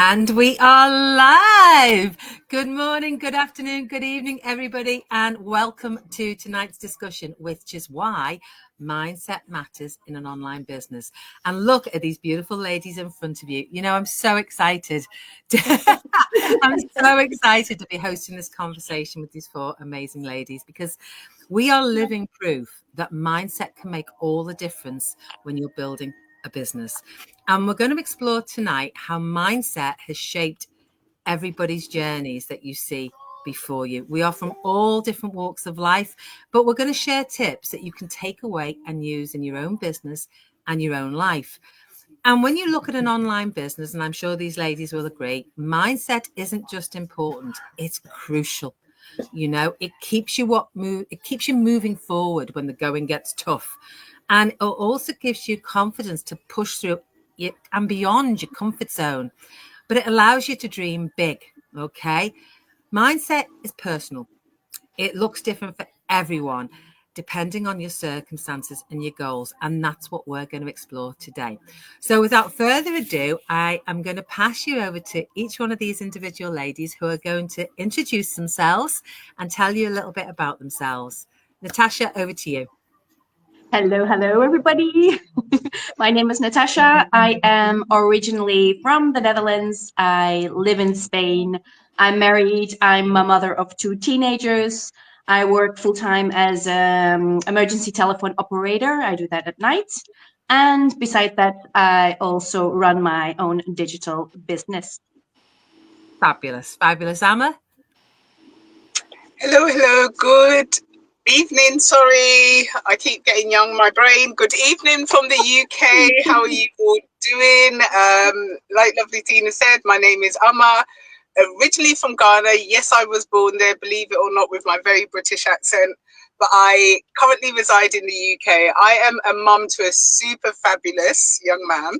And we are live. Good morning, good afternoon, good evening, everybody, and welcome to tonight's discussion, which is why mindset matters in an online business. And look at these beautiful ladies in front of you. You know, I'm so excited. I'm so excited to be hosting this conversation with these four amazing ladies because we are living proof that mindset can make all the difference when you're building a business. And we're going to explore tonight how mindset has shaped everybody's journeys that you see before you. We are from all different walks of life, but we're going to share tips that you can take away and use in your own business and your own life. And when you look at an online business, and I'm sure these ladies will agree, mindset isn't just important, it's crucial. You know, it keeps you moving forward when the going gets tough. And it also gives you confidence to push through it and beyond your comfort zone. But it allows you to dream big, okay? Mindset is personal. It looks different for everyone, depending on your circumstances and your goals. And that's what we're going to explore today. So without further ado, I am going to pass you over to each one of these individual ladies who are going to introduce themselves and tell you a little bit about themselves. Natasha, over to you. Hello, everybody. My name is Natasha. I am originally from the Netherlands. I live in Spain. I'm married. I'm a mother of two teenagers. I work full-time as an emergency telephone operator. I do that at night. And besides that, I also run my own digital business. Fabulous. Amma. Hello. Good evening. Sorry, I keep getting young, my brain. Good evening from the UK. How are you all doing? Like lovely Tina said, my name is Amma. Originally from Ghana. Yes, I was born there, believe it or not, with my very British accent. But I currently reside in the UK. I am a mum to a super fabulous young man.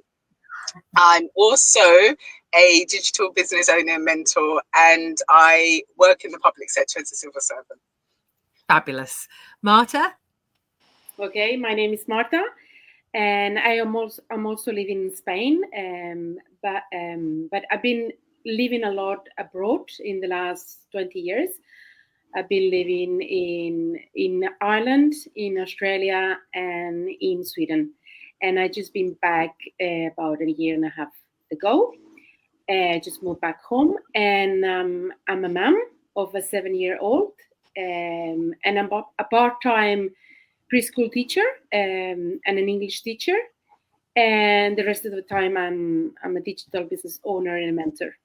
I'm also a digital business owner and mentor, and I work in the public sector as a civil servant. Fabulous. Marta? Okay, my name is Marta, and I'm also living in Spain, but I've been living a lot abroad in the last 20 years. I've been living in Ireland, in Australia, and in Sweden. And I just been back about a year and a half ago. Just moved back home, and I'm a mom of a 7-year-old, and I'm a part-time preschool teacher and an English teacher. And the rest of the time, I'm a digital business owner and a mentor.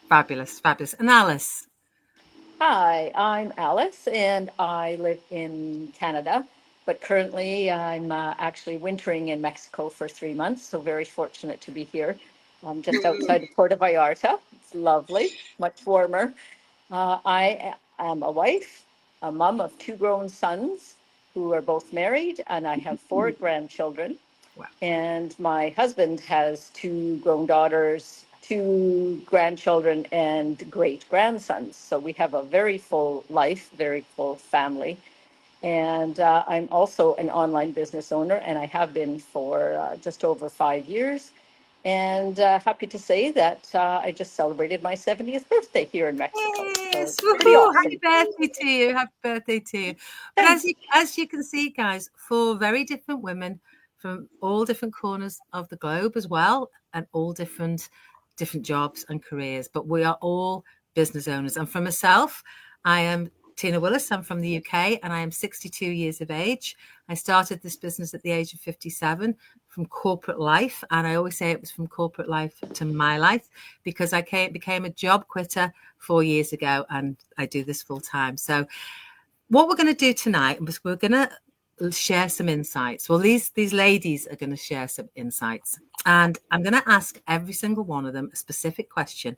Fabulous. And Alice? Hi, I'm Alice, and I live in Canada, but currently I'm actually wintering in Mexico for 3 months, so very fortunate to be here. I'm just outside of Puerto Vallarta. It's lovely, much warmer. I am a wife, a mom of 2 grown sons who are both married, and I have 4 grandchildren. Wow. And my husband has 2 grown daughters, 2 grandchildren, and great grandsons. So we have a very full life, very full family. And I'm also an online business owner, and I have been for just over 5 years. And happy to say that I just celebrated my 70th birthday here in Mexico. Yes. So pretty awesome. Happy birthday to you. Happy birthday to you. But as you can see, guys, 4 very different women from all different corners of the globe as well, and all different jobs and careers. But we are all business owners. And for myself, I am Tina Willis. I'm from the UK, and I am 62 years of age. I started this business at the age of 57 from corporate life. And I always say it was from corporate life to my life, because I became a job quitter 4 years ago, and I do this full time. So what we're going to do tonight is we're going to share some insights. Well, these ladies are going to share some insights, and I'm going to ask every single one of them a specific question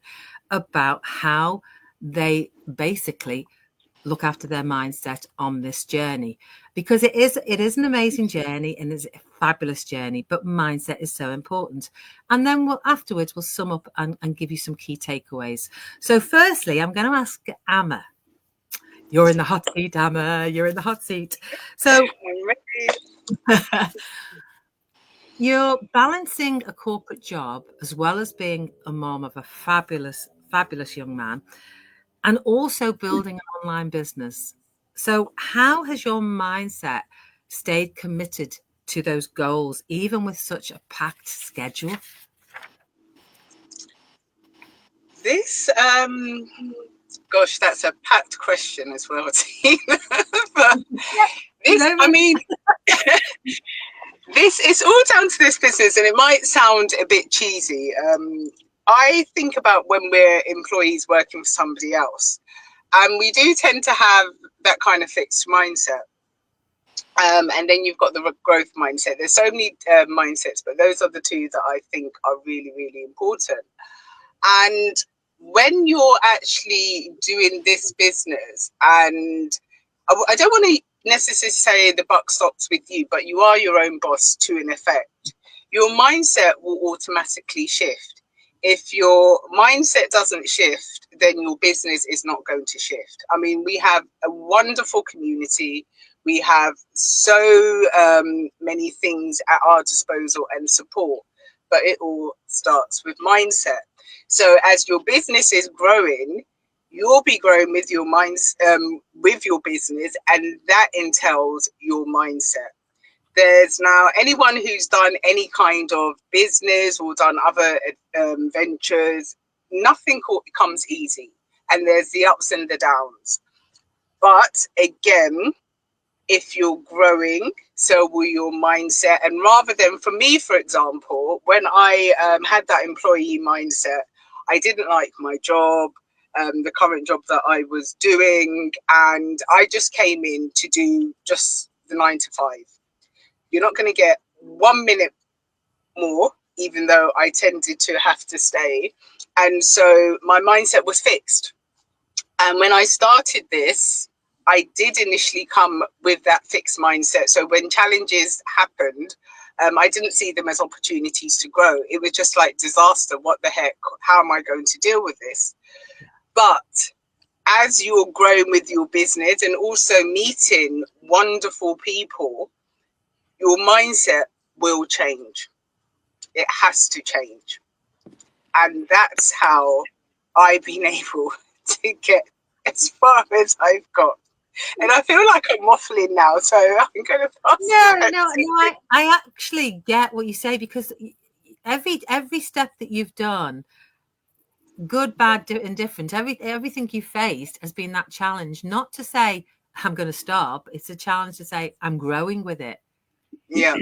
about how they basically look after their mindset on this journey, because it is an amazing journey and it's a fabulous journey, but mindset is so important. And then afterwards we'll sum up and give you some key takeaways. So firstly, I'm going to ask Amma. You're in the hot seat, Amma. You're in the hot seat. So You're balancing a corporate job as well as being a mom of a fabulous, fabulous young man, and also building an online business. So, how has your mindset stayed committed to those goals, even with such a packed schedule? This, gosh, that's a packed question as well, Tina. But this, I mean, this is all down to this business, and it might sound a bit cheesy. I think about when we're employees working for somebody else, and we do tend to have that kind of fixed mindset. And then you've got the growth mindset. There's so many mindsets, but those are the two that I think are really, really important. And when you're actually doing this business, and I don't want to necessarily say the buck stops with you, but you are your own boss to an effect, your mindset will automatically shift. If your mindset doesn't shift, then your business is not going to shift. I mean, we have a wonderful community. We have so many things at our disposal and support, but it all starts with mindset. So as your business is growing, you'll be growing with your minds, with your business, and that entails your mindset. There's now anyone who's done any kind of business or done other ventures, nothing comes easy, and there's the ups and the downs. But again, if you're growing, so will your mindset. And rather than, for me, for example, when I had that employee mindset, I didn't like my job, the current job that I was doing, and I just came in to do just the 9 to 5. You're not going to get 1 minute more, even though I tended to have to stay. And so my mindset was fixed. And when I started this, I did initially come with that fixed mindset. So when challenges happened, I didn't see them as opportunities to grow. It was just like disaster. What the heck? How am I going to deal with this? But as you're growing with your business and also meeting wonderful people, your mindset will change. It has to change. And that's how I've been able to get as far as I've got. And I feel like I'm waffling now, so I'm going to pass. I actually get what you say, because every step that you've done, good, bad, indifferent, everything you faced has been that challenge. Not to say I'm going to stop. It's a challenge to say I'm growing with it. Yeah.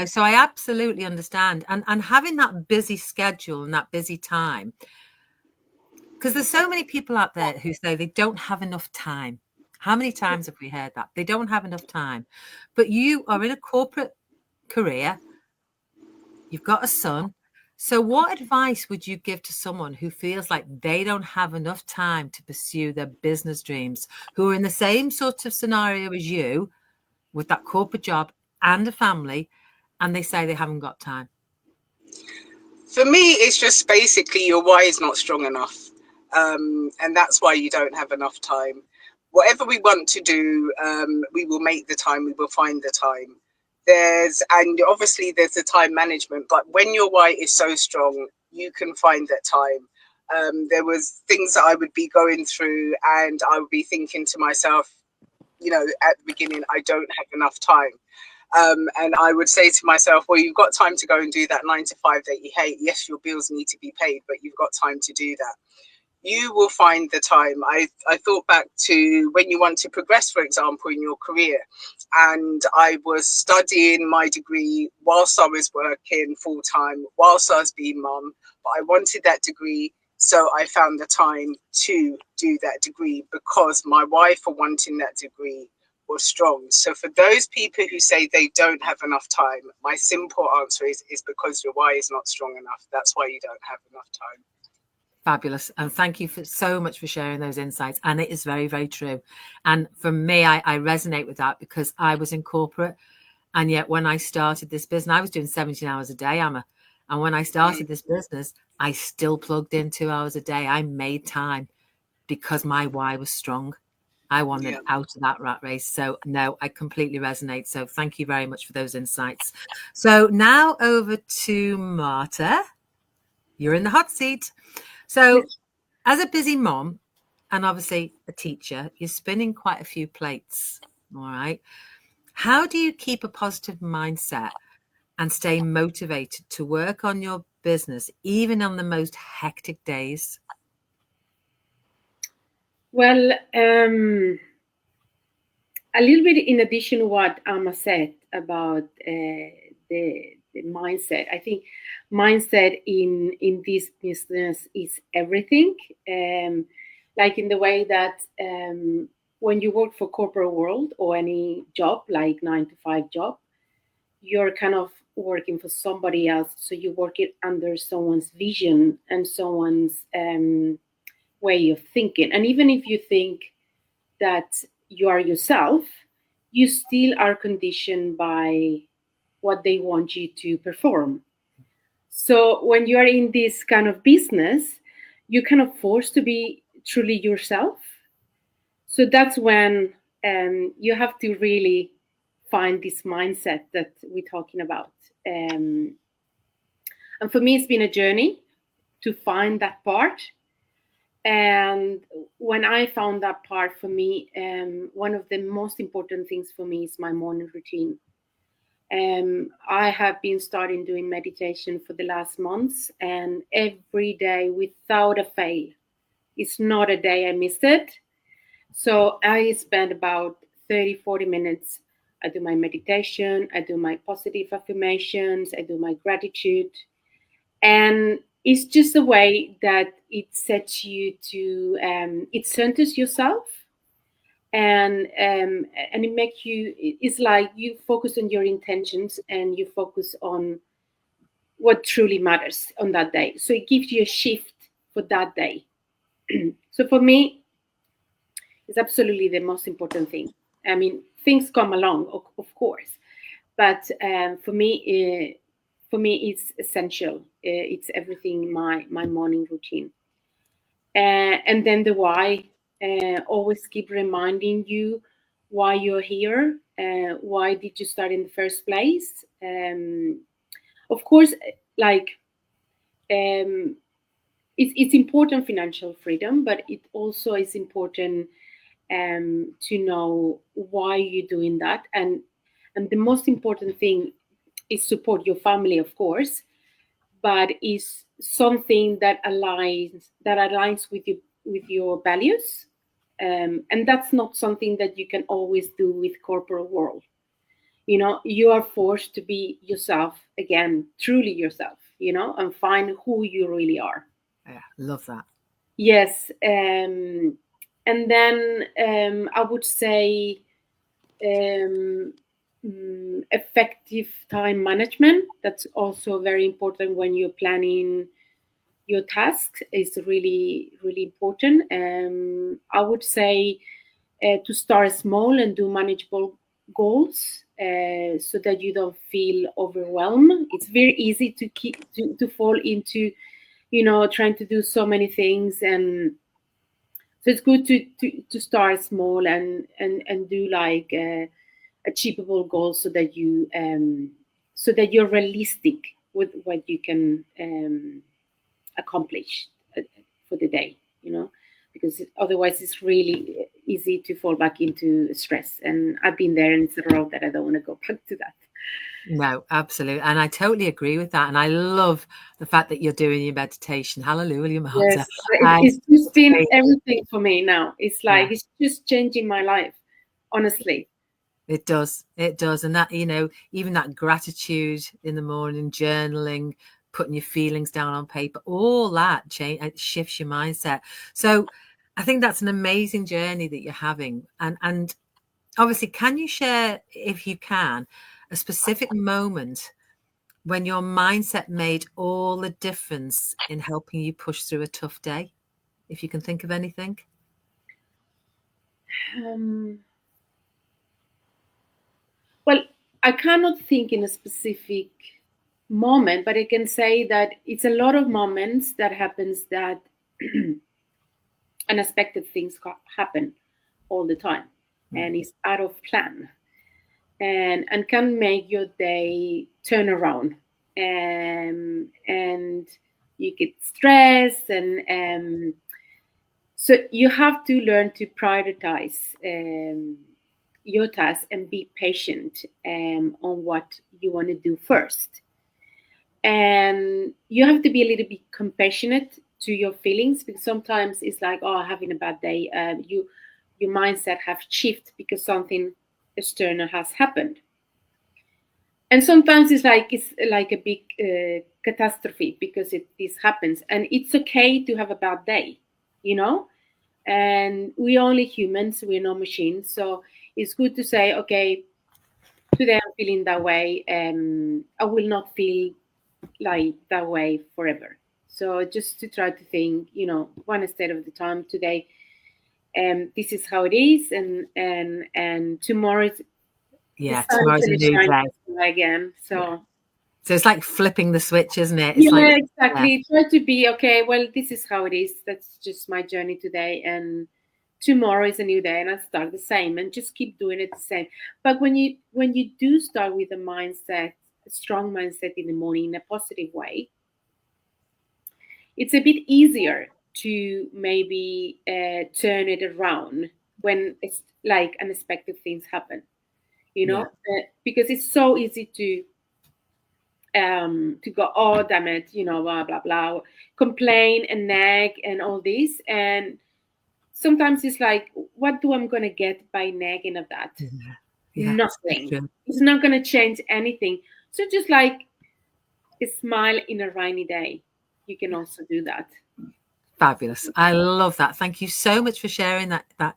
So I absolutely understand. And having that busy schedule and that busy time, because there's so many people out there who say they don't have enough time. How many times have we heard that? They don't have enough time. But you are in a corporate career. You've got a son. So what advice would you give to someone who feels like they don't have enough time to pursue their business dreams, who are in the same sort of scenario as you, with that corporate job and a family, and they say they haven't got time? For me, it's just basically your why is not strong enough. And that's why you don't have enough time. Whatever we want to do, we will make the time, we will find the time. And obviously there's the time management, but when your why is so strong, you can find that time. There was things that I would be going through, and I would be thinking to myself, at the beginning, I don't have enough time. And I would say to myself, well, you've got time to go and do that 9 to 5 that you hate. Yes, your bills need to be paid, but you've got time to do that. You will find the time. I thought back to when you want to progress, for example, in your career. And I was studying my degree whilst I was working full time, whilst I was being mum. But I wanted that degree, so I found the time to do that degree because my wife for wanting that degree was strong. So for those people who say they don't have enough time, my simple answer is because your why is not strong enough. That's why you don't have enough time. Fabulous. And thank you so much for sharing those insights. And it is very, very true. And for me, I resonate with that because I was in corporate. And yet when I started this business, I was doing 17 hours a day, Amma. And when I started this business, I still plugged in 2 hours a day. I made time because my why was strong. I wanted out of that rat race. So no, I completely resonate. So thank you very much for those insights. So now over to Marta. You're in the hot seat. So as a busy mom and obviously a teacher, you're spinning quite a few plates. All right. How do you keep a positive mindset and stay motivated to work on your business, even on the most hectic days? Well, a little bit in addition to what Amma said about the mindset, I think mindset in this business is everything. Like in the way that when you work for corporate world or any job, like 9-to-5 job, you're kind of working for somebody else. So you work it under someone's vision and someone's way of thinking. And even if you think that you are yourself, you still are conditioned by what they want you to perform. So when you are in this kind of business, you're kind of forced to be truly yourself. So that's when you have to really find this mindset that we're talking about. And for me, it's been a journey to find that part. And when I found that part, for me, one of the most important things for me is my morning routine. I have been starting doing meditation for the last months, and every day without a fail, it's not a day I missed it. So I spend about 30-40 minutes. I do my meditation, I do my positive affirmations, I do my gratitude. And it's just a way that it sets you to, it centers yourself, and it makes you, it's like you focus on your intentions and you focus on what truly matters on that day. So it gives you a shift for that day. So for me, it's absolutely the most important thing. I mean, things come along, of course, but for me, it's essential. It's everything in my morning routine. And then the why, always keep reminding you why you're here. Why did you start in the first place? Of course, like it's important financial freedom, but it also is important to know why you're doing that. And the most important thing is support your family, of course, but is something that aligns with your values, and that's not something that you can always do with corporate world. You know, you are forced to be yourself again, truly yourself, you know, and find who you really are. Yeah, love that. Yes. And then I would say effective time management. That's also very important when you're planning your tasks. Is really, really important. I would say to start small and do manageable goals, so that you don't feel overwhelmed. It's very easy to fall into, you know, trying to do so many things. And so it's good to start small and do like achievable goals, so that you're realistic with what you can accomplish for the day, you know, because otherwise it's really easy to fall back into stress. And I've been there, and it's a road that I don't want to go back to that. No, absolutely. And I totally agree with that. And I love the fact that you're doing your meditation. Hallelujah, Marta. Yes, it's just been everything for me now. It's like, it's just changing my life, honestly. It does. It does. And that, you know, even that gratitude in the morning, journaling, putting your feelings down on paper, all that it shifts your mindset. So I think that's an amazing journey that you're having. And obviously, can you share, if you can, a specific moment when your mindset made all the difference in helping you push through a tough day, if you can think of anything? Well, I cannot think in a specific moment, but I can say that it's a lot of moments that happens that unexpected things happen. all the time, and it's out of plan, and can make your day turn around, and you get stressed, and so you have to learn to prioritize your task and be patient on what you want to do first. And you have to be a little bit compassionate to your feelings, because sometimes it's like, oh, having a bad day. Your mindset have shifted because something external has happened, and sometimes it's like a big catastrophe because this happens, and it's okay to have a bad day, you know. And we're only humans, we're not machines, so it's good to say, okay, today I'm feeling that way, and I will not feel like that way forever. So just to try to think, one step at a time. Today, this is how it is, and tomorrow is tomorrow's a new day again. So it's like flipping the switch, isn't it? Exactly. Try to be okay. Well, this is how it is. That's just my journey today, and tomorrow is a new day, and I start the same, and just keep doing it the same. But when you do start with a strong mindset in the morning, in a positive way, it's a bit easier to maybe turn it around when it's like unexpected things happen, because it's so easy to go, oh damn it, blah blah blah, complain and nag and all this. And sometimes it's like, what do I'm gonna get by nagging of that? Nothing. It's not gonna change anything. So just like a smile in a rainy day, you can also do that. Fabulous. I love that. Thank you so much for sharing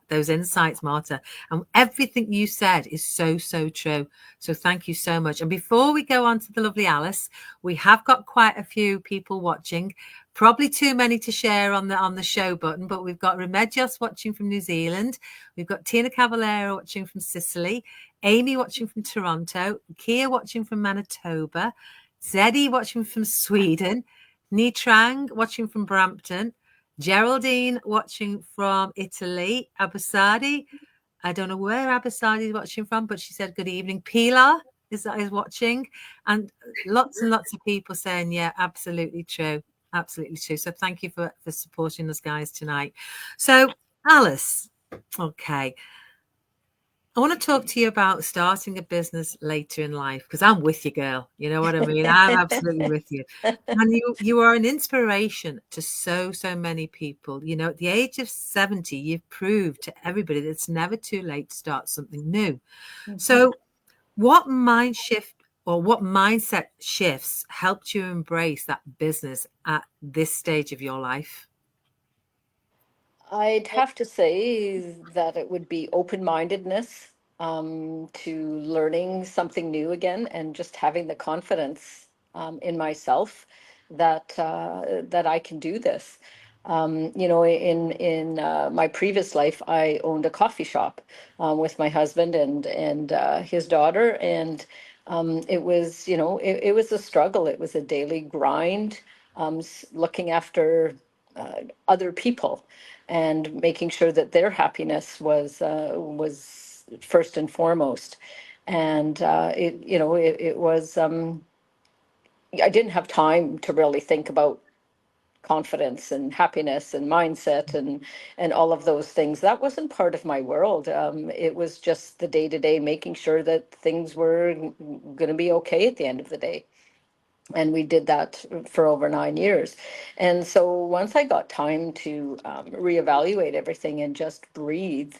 those insights, Marta. And everything you said is so, so true. So thank you so much. And before we go on to the lovely Alice, we have got quite a few people watching, probably too many to share on the show button, but we've got Remedios watching from New Zealand. We've got Tina Cavallero watching from Sicily, Amy watching from Toronto, Kia watching from Manitoba, Zeddy watching from Sweden, Nitrang watching from Brampton, Geraldine watching from Italy, Abasadi. I don't know where Abasadi is watching from, but she said good evening. Pilar is watching, and lots of people saying, yeah, absolutely true. Absolutely true. So thank you for supporting us guys tonight. So Alice, okay. I want to talk to you about starting a business later in life, because I'm with you, girl. You know what I mean? I'm absolutely with you. And you are an inspiration to so many people. At the age of 70, you've proved to everybody that it's never too late to start something new. Mm-hmm. So what mind shift or what mindset shifts helped you embrace that business at this stage of your life? I'd have to say that it would be open-mindedness to learning something new again, and just having the confidence in myself that I can do this. In my previous life, I owned a coffee shop with my husband and his daughter, and it was it was a struggle. It was a daily grind, looking after other people and making sure that their happiness was first and foremost. And it was I didn't have time to really think about confidence and happiness and mindset and all of those things. That wasn't part of my world. It was just the day-to-day, making sure that things were going to be okay at the end of the day. And we did that for over 9 years. And so once I got time to reevaluate everything and just breathe,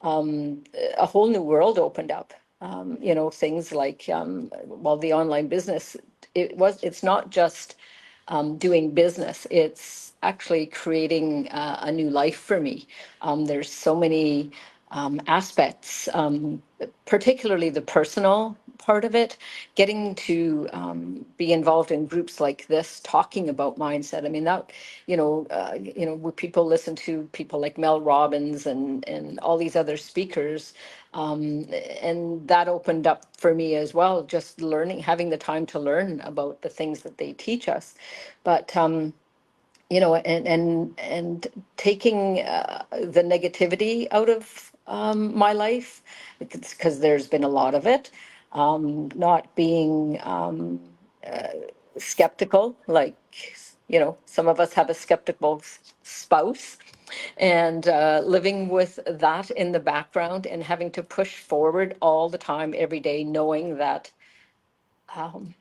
a whole new world opened up. Things like, the online business, it's not just doing business, it's actually creating a new life for me. There's so many aspects, particularly the personal part of it, getting to be involved in groups like this, talking about mindset. I mean, that, where people listen to people like Mel Robbins and all these other speakers, and that opened up for me as well, just learning, having the time to learn about the things that they teach us. But and taking the negativity out of my life, because there's been a lot of it. Not being skeptical, like, some of us have a skeptical spouse, and living with that in the background and having to push forward all the time, every day, knowing that um,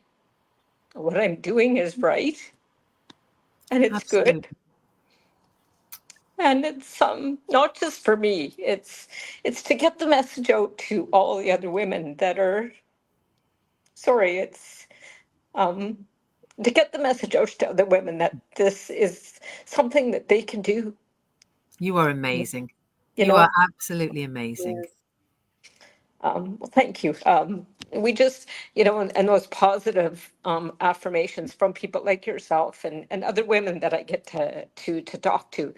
what I'm doing is right and it's Absolutely. good. And it's not just for me. It's to get the message out to all the other women that are sorry. It's um, to get the message out to other women that this is something that they can do. You are amazing. You You are know. absolutely amazing. Yes. Well, thank you. We just, and those positive affirmations from people like yourself and other women that I get to talk to.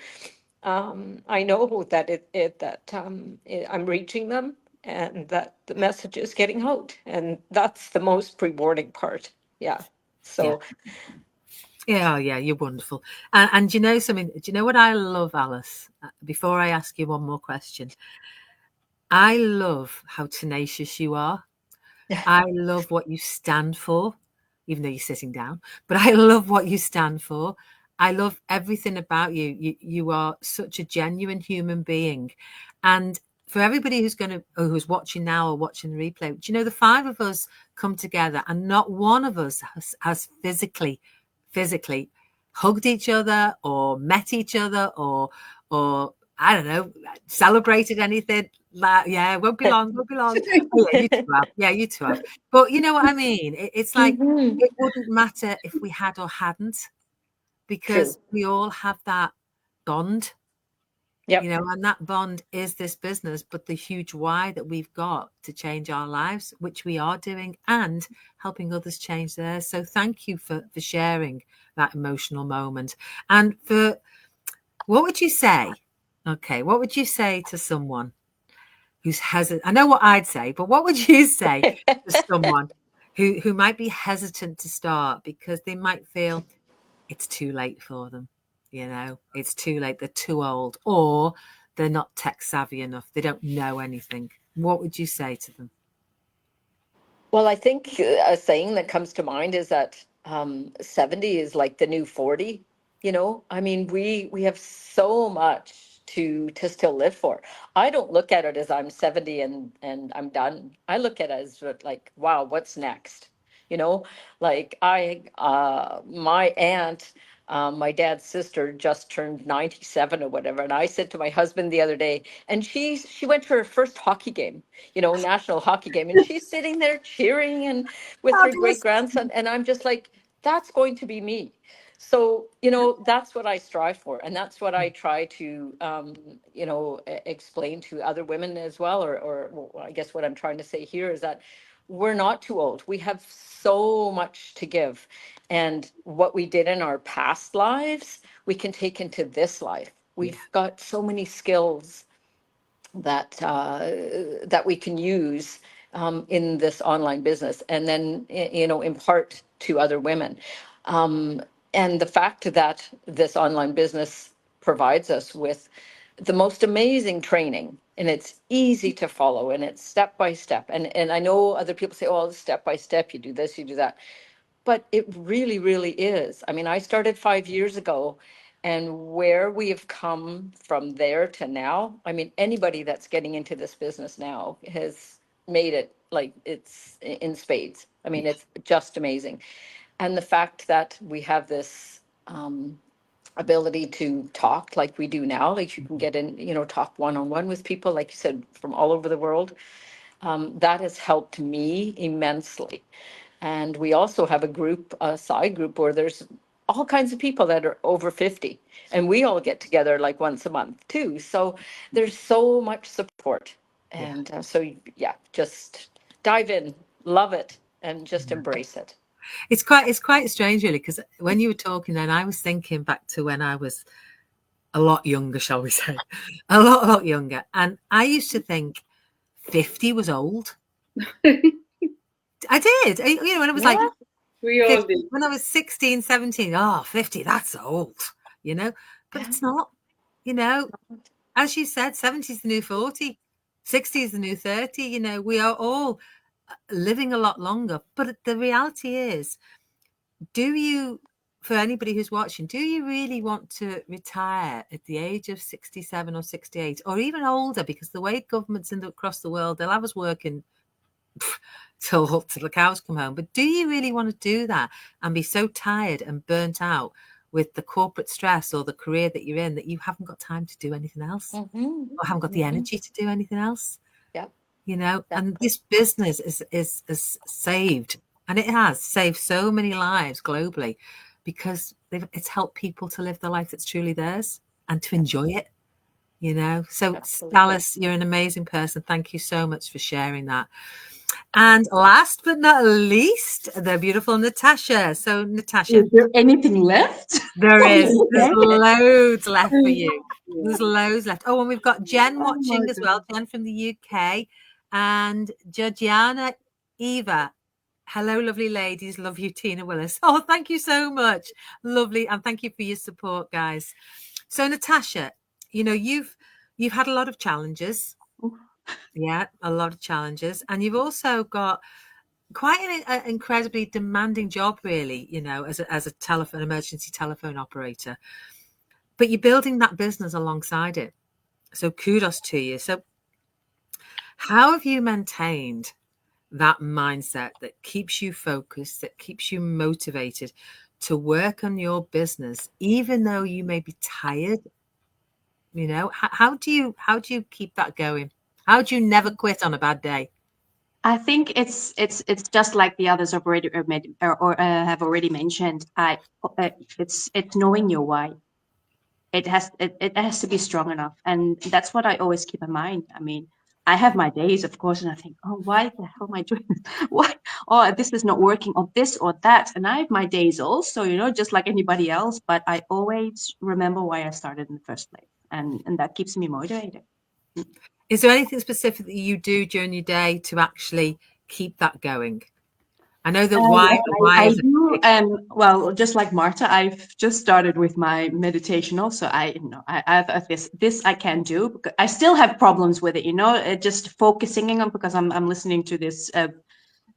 I know that I'm reaching them and that the message is getting out, and that's the most rewarding part. Yeah. So Yeah, you're wonderful. And do you know something? Do you know what I love, Alice? Before I ask you one more question, I love how tenacious you are. I love what you stand for, even though you're sitting down, but I love what you stand for. I love everything about you. You are such a genuine human being. And for everybody who's watching now or watching the replay, do you know the five of us come together and not one of us has physically hugged each other or met each other or I don't know, celebrated anything. Like, yeah, won't be long. Oh, yeah, you two have. Yeah, you two have. But you know what I mean? It's like Mhm. it wouldn't matter if we had or hadn't, True. because we all have that bond, Yep. and that bond is this business, but the huge why that we've got to change our lives, which we are doing, and helping others change theirs. So thank you for sharing that emotional moment. And what would you say? Okay, what would you say to someone who's hesitant? I know what I'd say, but what would you say to someone who might be hesitant to start because they might feel it's too late for them? It's too late. They're too old, or they're not tech savvy enough. They don't know anything. What would you say to them? Well, I think a saying that comes to mind is that 70 is like the new 40. I mean, we have so much to still live for. I don't look at it as I'm 70 and I'm done. I look at it as like, wow, what's next? You know, like my aunt, my dad's sister just turned 97 or whatever. And I said to my husband the other day, and she went to her first hockey game, national hockey game. And she's sitting there cheering and with her great Fabulous. grandson. And I'm just like, that's going to be me. So, that's what I strive for. And that's what I try to, explain to other women as well. Or well, I guess what I'm trying to say here is that we're not too old. We have so much to give. And what we did in our past lives, we can take into this life. We've got so many skills that we can use in this online business, and then impart to other women. And the fact that this online business provides us with the most amazing training, and it's easy to follow, and it's step by step. And I know other people say, oh, step by step, you do this, you do that. But it really, really is. I mean, I started 5 years ago, and where we have come from there to now, I mean, anybody that's getting into this business now has made it like it's in spades. I mean, it's just amazing. And the fact that we have this ability to talk like we do now, like you can get in, talk one-on-one with people, like you said, from all over the world, that has helped me immensely. And we also have a side group where there's all kinds of people that are over 50. And we all get together like once a month too. So there's so much support. And yeah, just dive in, love it, and just embrace it. It's quite strange, really, because when you were talking then, I was thinking back to when I was a lot younger, shall we say, a lot younger. And I used to think 50 was old. I did. When it was like, we all 50, did. when I was 16, 17, 50, that's old, but it's not, as you said, 70 is the new 40. 60 is the new 30. You know, we are all living a lot longer. But the reality is, for anybody who's watching, do you really want to retire at the age of 67 or 68 or even older? Because the way governments across the world, they'll have us working till the cows come home. But do you really want to do that and be so tired and burnt out with the corporate stress or the career that you're in that you haven't got time to do anything else or haven't got the energy to do anything else? Yeah. You know, and this business is saved, and it has saved so many lives globally because it's helped people to live the life that's truly theirs and to enjoy it, you know. So Absolutely. Alice, you're an amazing person. Thank you so much for sharing that. And last but not least, the beautiful Natasha. So Natasha, Is there anything left? there is. There's loads left for you. There's loads left. Oh, and we've got Jen watching as well. Jen from the UK and Georgiana Eva. Hello, lovely ladies. Love you, Tina Willis. Oh, thank you so much. Lovely. And thank you for your support, guys. So Natasha, you know, you've had a lot of challenges. Yeah, a lot of challenges. And you've also got quite an incredibly demanding job, really, you know, as a emergency telephone operator. But you're building that business alongside it. So kudos to you. So how have you maintained that mindset that keeps you focused, that keeps you motivated to work on your business, even though you may be tired? You know, how do you keep that going? How do you never quit on a bad day? I think it's just like the others have already have already mentioned. It's knowing your why. It has to be strong enough, and that's what I always keep in mind. I mean, I have my days, of course, and I think, oh, why the hell am I doing this? Why? Oh, this is not working, or this or that. And I have my days also, you know, just like anybody else. But I always remember why I started in the first place, and that keeps me motivated. Is there anything specific that you do during your day to actually keep that going? I know that why I is do. Well, just like Marta, I've just started with my meditation also. I have this I can do. Because I still have problems with it, you know, just focusing on, because I'm listening to this.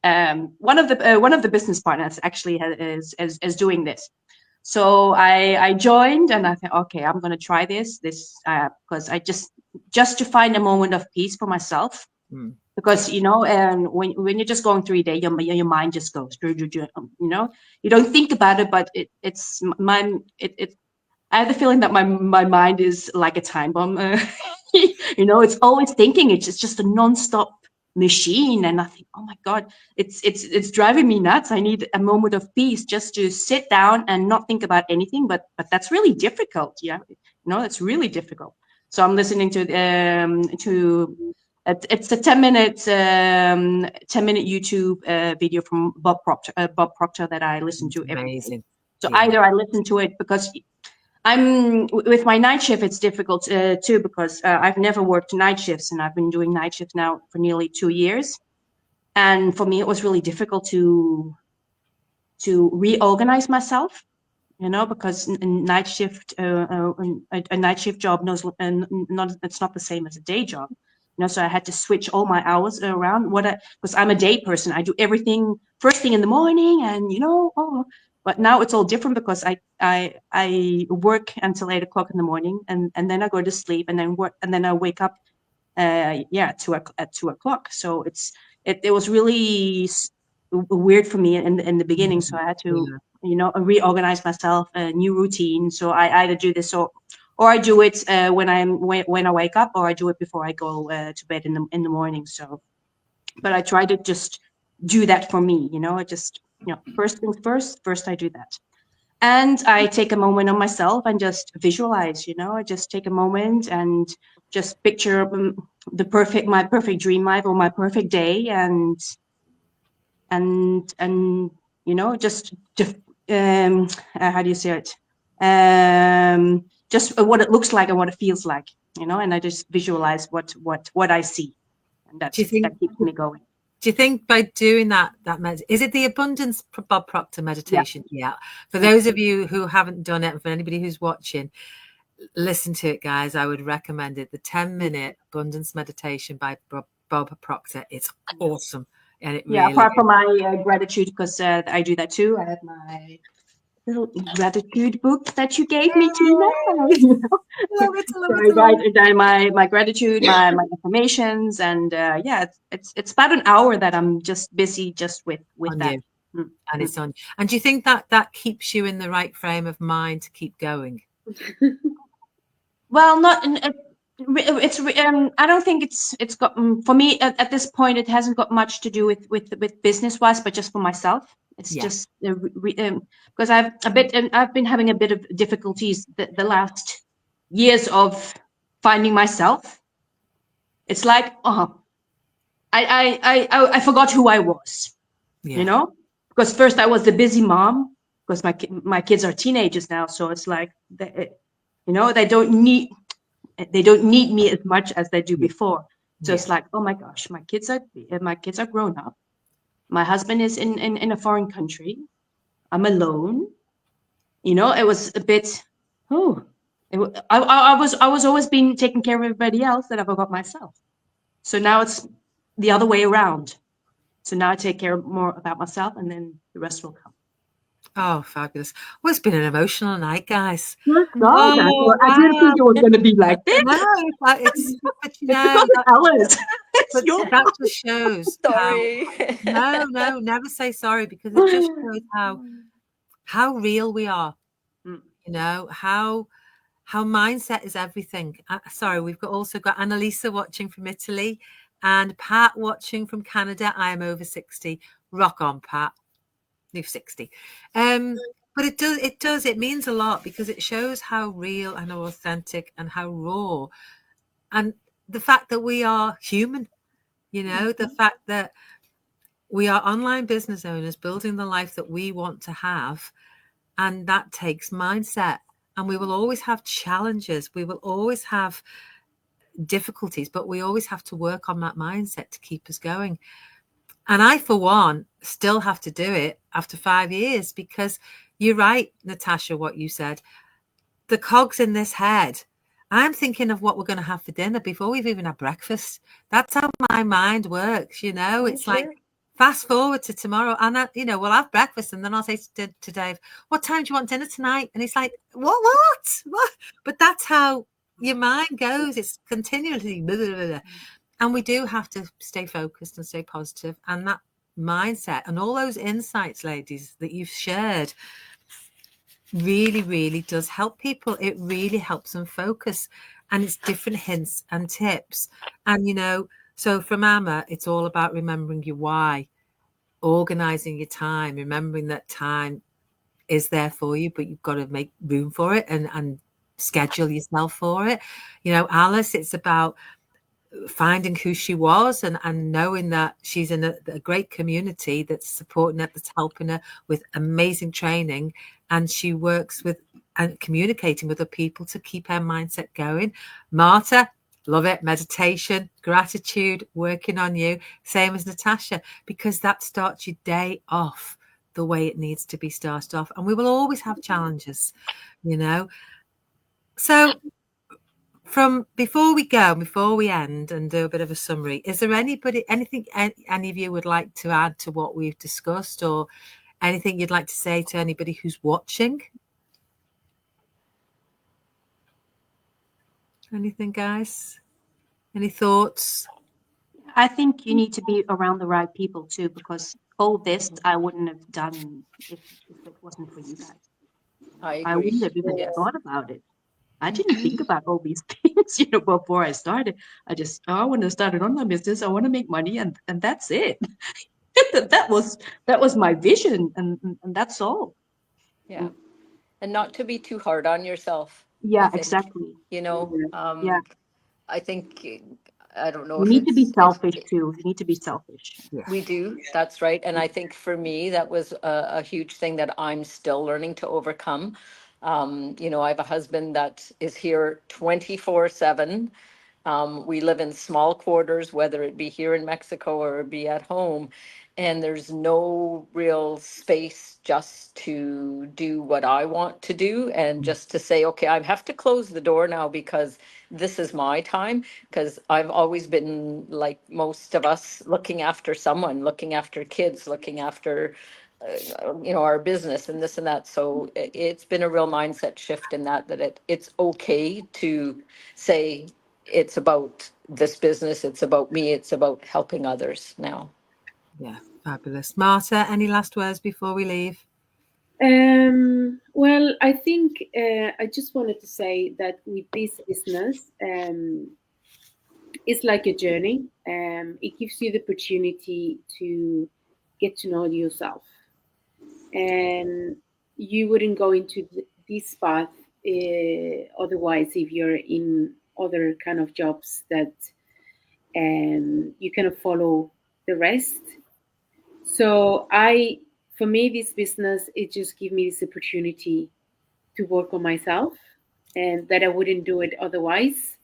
One of the business partners actually is doing this. So I joined and I thought, okay, I'm going to try this because I just to find a moment of peace for myself. Because, you know, when you're just going through your day, your mind just goes, you know, you don't think about it, but I have the feeling that my mind is like a time bomb. You know, it's always thinking. It's just a non-stop machine, and I think, oh my God, it's driving me nuts. I need a moment of peace just to sit down and not think about anything. But that's really difficult. Yeah, you know, it's really difficult. So I'm listening to it's a 10-minute YouTube video from Bob Proctor that I listen to every day. So either I listen to it because I'm with my night shift, it's difficult too, because I've never worked night shifts, and I've been doing night shifts now for nearly 2 years. And for me, it was really difficult to reorganize myself, you know, because a night shift job it's not the same as a day job. You know, so I had to switch all my hours around. Because I'm a day person, I do everything first thing in the morning, and you know, but now it's all different because I work until 8 o'clock in the morning, and then I go to sleep, and then work, and then I wake up, at 2 o'clock. So it was really weird for me in the beginning. So I had to, you know, reorganize myself, a new routine. So I either do this or I do it when I wake up, or I do it before I go to bed in the morning. So, but I try to just do that for me, you know. I just, you know, first things first I do that, and I take a moment on myself and just visualize, you know. I just take a moment and just picture my perfect dream life or my perfect day, and you know, just how do you say it? Just what it looks like and what it feels like, you know, and I just visualize what I see, and that keeps me going. Do you think by doing that is it the abundance Bob Proctor meditation? Yeah. For those of you who haven't done it, and for anybody who's watching, listen to it, guys. I would recommend it. The 10-minute abundance meditation by Bob Proctor. It's awesome. And it Yeah, really apart is. from my gratitude, because I do that too. I have my little gratitude book that you gave me, Tina. Love it, love So it, I love write down my gratitude, my affirmations, and yeah, it's about an hour that I'm just busy just with on that. you. And it's on. And do you think that keeps you in the right frame of mind to keep going? Well, not in, it's I don't think it's got for me at this point. It hasn't got much to do with business wise, but just for myself. It's Yeah. just because I've been having a bit of difficulties the last years of finding myself. It's like I forgot who I was. Yeah. You know, because first I was the busy mom because my kids are teenagers now, so it's like they don't need me as much as they do before. So it's like, oh my gosh, my kids are grown up. My husband is in a foreign country. I'm alone. You know, it was a bit. I was always being taking care of everybody else, that I forgot myself. So now it's the other way around. So now I take care more about myself, and then the rest will come. Oh, fabulous. Well, it's been an emotional night, guys. God, Oh, I didn't think it was going to be like this. No, it's but you know, because of Alice. but that just shows Sorry. how never say sorry, because it just shows how real we are. You know, how mindset is everything. Sorry, we've also got Annalisa watching from Italy and Pat watching from Canada. I am over 60. Rock on, Pat. New 60. But it means a lot, because it shows how real and authentic and how raw, and the fact that we are human, you know, the fact that we are online business owners building the life that we want to have, and that takes mindset. And we will always have challenges, we will always have difficulties, but we always have to work on that mindset to keep us going. And I, for one, still have to do it after 5 years, because you're right, Natasha, what you said. The cogs in this head, I'm thinking of what we're going to have for dinner before we've even had breakfast. That's how my mind works, you know. It's like, fast forward to tomorrow, and we'll have breakfast, and then I'll say to Dave, what time do you want dinner tonight? And he's like, what? But that's how your mind goes. It's continually blah, blah, blah. And we do have to stay focused and stay positive. And that mindset and all those insights, ladies, that you've shared really, really does help people. It really helps them focus. And it's different hints and tips. And, so from Amma, it's all about remembering your why, organizing your time, remembering that time is there for you, but you've got to make room for it and schedule yourself for it. Alice, it's about finding who she was and knowing that she's in a great community that's supporting her, that's helping her with amazing training, and she works with and communicating with other people to keep her mindset going. Marta, love it. Meditation, gratitude, working on you. Same as Natasha, because that starts your day off the way it needs to be started off. And we will always have challenges, So from before we end and do a bit of a summary, is there anything any of you would like to add to what we've discussed, or anything you'd like to say to anybody who's watching? Anything, guys? Any thoughts? I think you need to be around the right people too, because all this I wouldn't have done if it wasn't for you guys. I agree. I wouldn't have even thought about it. I didn't think about all these things, before I started. I want to start an online business. I want to make money, and that's it. that was my vision, and that's all. Yeah, and not to be too hard on yourself. Yeah, exactly. I think, I don't know. You need to be selfish too. You need to be selfish. We do. That's right. And I think for me, that was a huge thing that I'm still learning to overcome. I have a husband that is here 24/7. We live in small quarters, whether it be here in Mexico or be at home, and there's no real space just to do what I want to do and just to say, okay, I have to close the door now because this is my time. Because I've always been, like most of us, looking after someone, looking after kids, looking after our business and this and that. So it's been a real mindset shift in that it's okay to say it's about this business, it's about me, it's about helping others now. Yeah, fabulous. Marta, any last words before we leave? Well, I think I just wanted to say that with this business, it's like a journey. It gives you the opportunity to get to know yourself, and you wouldn't go into this path otherwise if you're in other kind of jobs that you kind of follow the rest. So for me, this business, it just gives me this opportunity to work on myself, and that I wouldn't do it otherwise.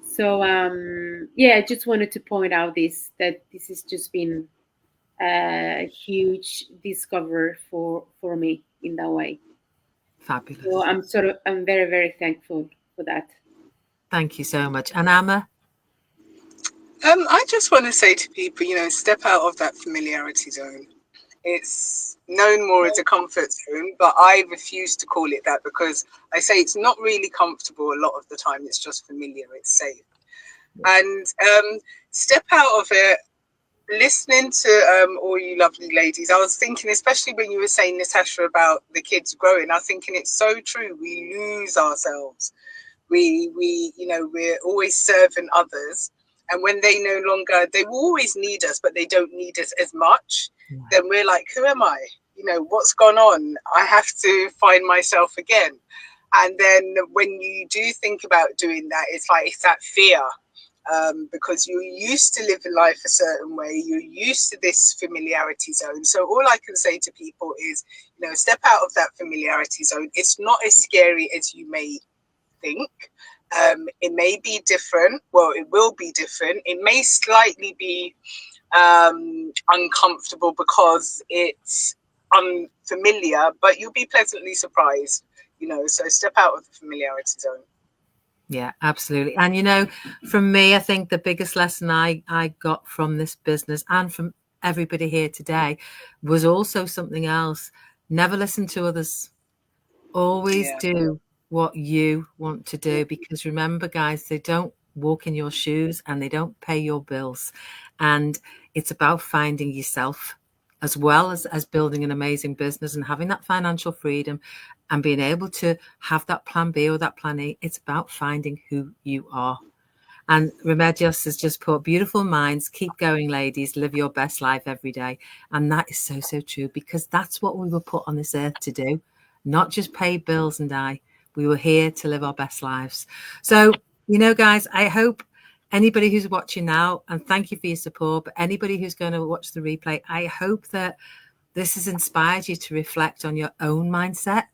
So I just wanted to point out that this has just been a huge discovery for me in that way. Fabulous. So I'm very, very thankful for that. Thank you so much. And Amma? I just want to say to people, step out of that familiarity zone. It's known more as a comfort zone, but I refuse to call it that because I say it's not really comfortable a lot of the time. It's just familiar, it's safe. And step out of it. Listening to all you lovely ladies, I was thinking, especially when you were saying, Natasha, about the kids growing, I was thinking it's so true. We lose ourselves. We're always serving others. And when they no longer, they will always need us, but they don't need us as much. Yeah. Then we're like, who am I? What's gone on? I have to find myself again. And then when you do think about doing that, it's that fear. Because you're used to living life a certain way, you're used to this familiarity zone. So all I can say to people is, step out of that familiarity zone. It's not as scary as you may think. It may be different. Well, it will be different. It may slightly be uncomfortable because it's unfamiliar, but you'll be pleasantly surprised. So step out of the familiarity zone. Yeah, absolutely. And, from me, I think the biggest lesson I got from this business and from everybody here today was also something else. Never listen to others. Always do what you want to do, because remember, guys, they don't walk in your shoes and they don't pay your bills. And it's about finding yourself as well as building an amazing business and having that financial freedom and being able to have that plan B or that plan A. It's about finding who you are. And Remedios has just put, beautiful minds, keep going, ladies, live your best life every day. And that is so, so true, because that's what we were put on this earth to do, not just pay bills and die. We were here to live our best lives. So, guys, I hope anybody who's watching now, and thank you for your support, but anybody who's going to watch the replay, I hope that this has inspired you to reflect on your own mindset,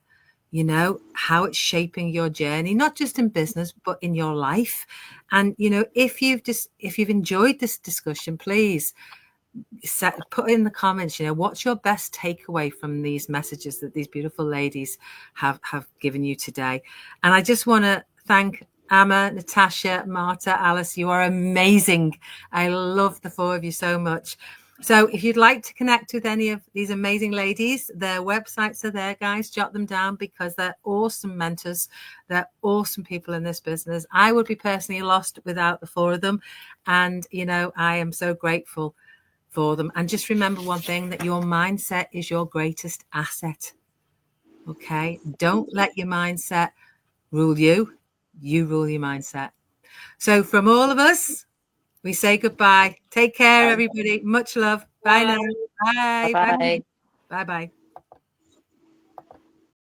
how it's shaping your journey, not just in business, but in your life. And, if you've enjoyed this discussion, please put in the comments, what's your best takeaway from these messages that these beautiful ladies have given you today. And I just want to thank Amma, Natasha, Marta, Alice. You are amazing. I love the four of you so much. So if you'd like to connect with any of these amazing ladies, their websites are there, guys. Jot them down, because they're awesome mentors. They're awesome people in this business. I would be personally lost without the four of them. And, I am so grateful for them. And just remember one thing, that your mindset is your greatest asset. Okay? Don't let your mindset rule you. You rule your mindset. So from all of us, we say goodbye. Take care, everybody. Much love. Bye now. Bye. Bye-bye. Bye-bye.